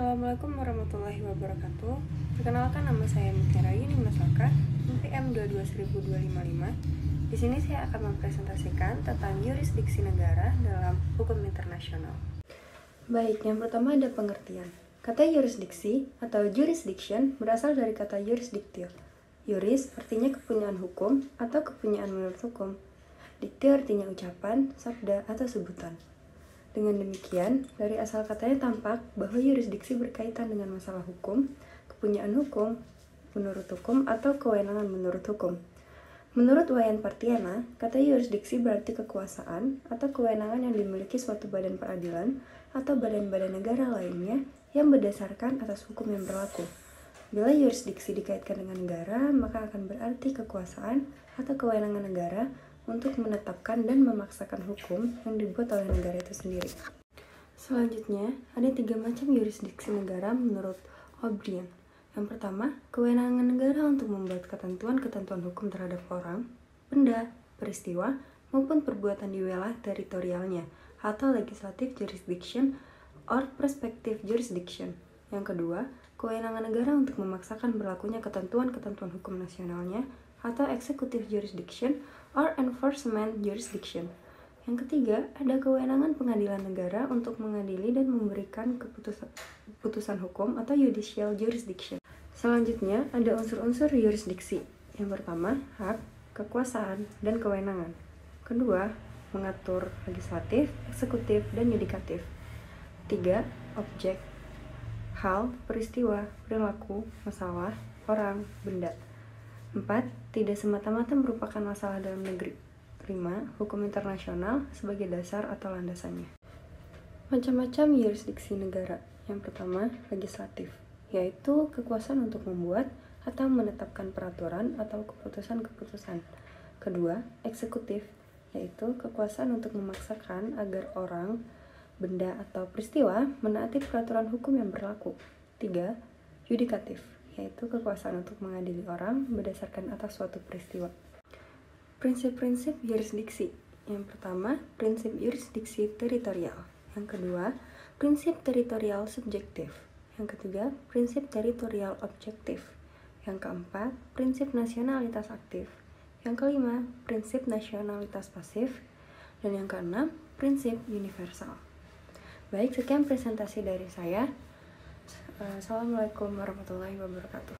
Assalamualaikum warahmatullahi wabarakatuh. Perkenalkan, nama saya Mutiara Yuni Masaka, MPM 22.255. Di sini saya akan mempresentasikan tentang yurisdiksi negara dalam hukum internasional. Baik, yang pertama ada pengertian. Kata yurisdiksi atau jurisdiction berasal dari kata jurisdictio. Juris artinya kepunyaan hukum atau kepunyaan menurut hukum. Dictio artinya ucapan, sabda, atau sebutan. Dengan demikian, dari asal katanya tampak bahwa yurisdiksi berkaitan dengan masalah hukum, kepunyaan hukum, menurut hukum, atau kewenangan menurut hukum. Menurut Wayan Partiana, kata yurisdiksi berarti kekuasaan atau kewenangan yang dimiliki suatu badan peradilan atau badan-badan negara lainnya yang berdasarkan atas hukum yang berlaku. Bila yurisdiksi dikaitkan dengan negara, maka akan berarti kekuasaan atau kewenangan negara untuk menetapkan dan memaksakan hukum yang dibuat oleh negara itu sendiri. Selanjutnya, ada 3 macam yurisdiksi negara menurut O'Brien. Yang pertama, kewenangan negara untuk membuat ketentuan-ketentuan hukum terhadap orang, benda, peristiwa, maupun perbuatan di wilayah teritorialnya, atau legislative jurisdiction or prospective jurisdiction. Yang kedua, kewenangan negara untuk memaksakan berlakunya ketentuan-ketentuan hukum nasionalnya, atau executive jurisdiction or enforcement jurisdiction. Yang ketiga, ada kewenangan pengadilan negara untuk mengadili dan memberikan keputusan hukum atau judicial jurisdiction. Selanjutnya, ada unsur-unsur yurisdiksi. Yang pertama, hak, kekuasaan, dan kewenangan. Kedua, mengatur legislatif, eksekutif, dan yudikatif. 3. Objek, hal, peristiwa, perilaku, masalah, orang, benda. 4. Tidak semata-mata merupakan masalah dalam negeri. 5. Hukum internasional sebagai dasar atau landasannya. Macam-macam yurisdiksi negara. Yang pertama, legislatif, yaitu kekuasaan untuk membuat atau menetapkan peraturan atau keputusan-keputusan. Kedua, eksekutif, yaitu kekuasaan untuk memaksakan agar orang, benda, atau peristiwa menaati peraturan hukum yang berlaku. 3. Yudikatif, yaitu kekuasaan untuk mengadili orang berdasarkan atas suatu peristiwa. Prinsip-prinsip yurisdiksi. Yang pertama, prinsip yurisdiksi teritorial. Yang kedua, prinsip teritorial subjektif. Yang ketiga, prinsip teritorial objektif. Yang keempat, prinsip nasionalitas aktif. Yang kelima, prinsip nasionalitas pasif. Dan yang keenam, prinsip universal. Baik, sekian presentasi dari saya. Assalamualaikum warahmatullahi wabarakatuh.